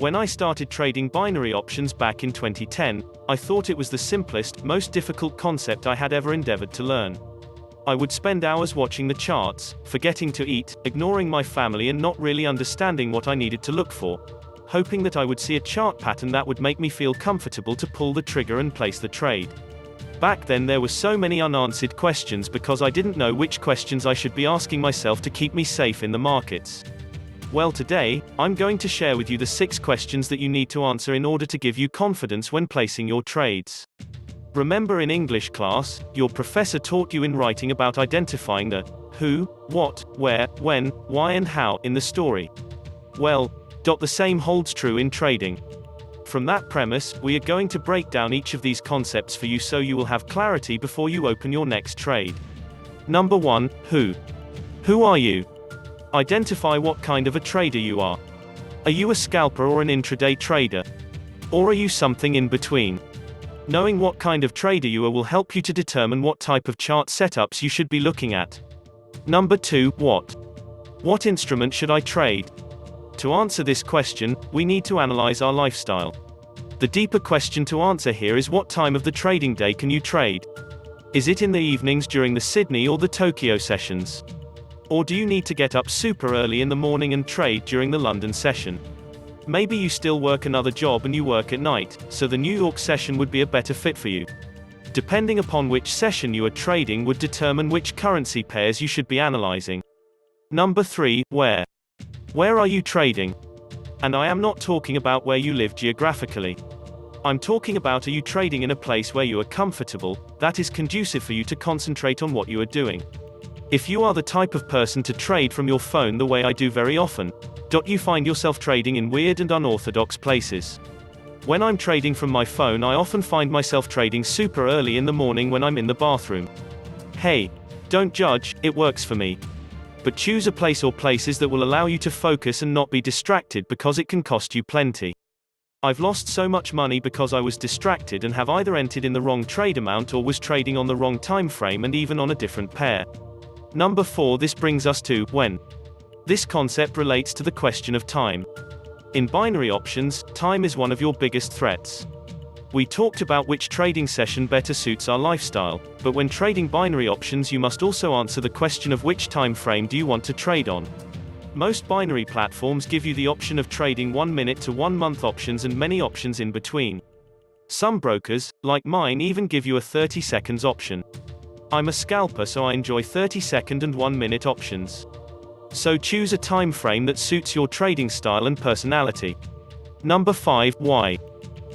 When I started trading binary options back in 2010, I thought it was the simplest, most difficult concept I had ever endeavored to learn. I would spend hours watching the charts, forgetting to eat, ignoring my family and not really understanding what I needed to look for, hoping that I would see a chart pattern that would make me feel comfortable to pull the trigger and place the trade. Back then there were so many unanswered questions because I didn't know which questions I should be asking myself to keep me safe in the markets. Well, today, I'm going to share with you the 6 questions that you need to answer in order to give you confidence when placing your trades. Remember, in English class, your professor taught you in writing about identifying the who, what, where, when, why and how in the story. Well, the same holds true in trading. From that premise, we are going to break down each of these concepts for you so you will have clarity before you open your next trade. Number 1, who. Who are you? Identify what kind of a trader you are. Are you a scalper or an intraday trader? Or are you something in between? Knowing what kind of trader you are will help you to determine what type of chart setups you should be looking at. Number 2, what? What instrument should I trade? To answer this question, we need to analyze our lifestyle. The deeper question to answer here is, what time of the trading day can you trade? Is it in the evenings during the Sydney or the Tokyo sessions? Or do you need to get up super early in the morning and trade during the London session? Maybe you still work another job and you work at night, so the New York session would be a better fit for you. Depending upon which session you are trading would determine which currency pairs you should be analyzing. Number 3, where. Where are you trading? And I am not talking about where you live geographically. I'm talking about, are you trading in a place where you are comfortable, that is conducive for you to concentrate on what you are doing? If you are the type of person to trade from your phone the way I do very often, you find yourself trading in weird and unorthodox places. When I'm trading from my phone, I often find myself trading super early in the morning when I'm in the bathroom. Hey, don't judge, it works for me. But choose a place or places that will allow you to focus and not be distracted, because it can cost you plenty. I've lost so much money because I was distracted and have either entered in the wrong trade amount or was trading on the wrong time frame and even on a different pair. Number 4, this brings us to when. This concept relates to the question of time. In binary options, time is one of your biggest threats. We talked about which trading session better suits our lifestyle, but when trading binary options you must also answer the question of which time frame do you want to trade on. Most binary platforms give you the option of trading 1 minute to 1 month options and many options in between. Some brokers, like mine, even give you a 30 seconds option. I'm a scalper, so I enjoy 30-second and 1-minute options. So choose a time frame that suits your trading style and personality. Number 5, why.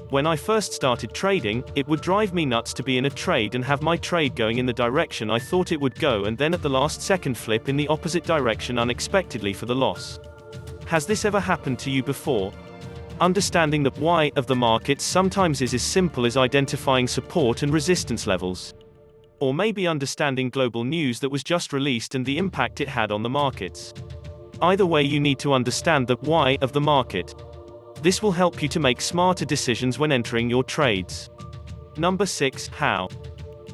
When I first started trading, it would drive me nuts to be in a trade and have my trade going in the direction I thought it would go and then at the last second flip in the opposite direction unexpectedly for the loss. Has this ever happened to you before? Understanding the why of the markets sometimes is as simple as identifying support and resistance levels. Or maybe understanding global news that was just released and the impact it had on the markets. Either way, you need to understand the why of the market. This will help you to make smarter decisions when entering your trades. Number 6, how.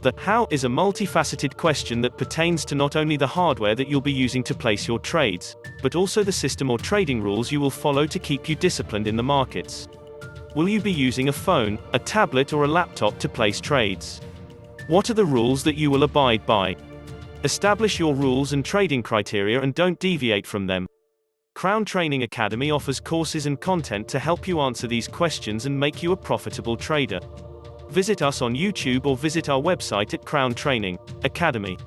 The how is a multifaceted question that pertains to not only the hardware that you'll be using to place your trades, but also the system or trading rules you will follow to keep you disciplined in the markets. Will you be using a phone, a tablet or a laptop to place trades? What are the rules that you will abide by? Establish your rules and trading criteria and don't deviate from them. Crown Training Academy offers courses and content to help you answer these questions and make you a profitable trader. Visit us on YouTube or visit our website at Crown Training Academy.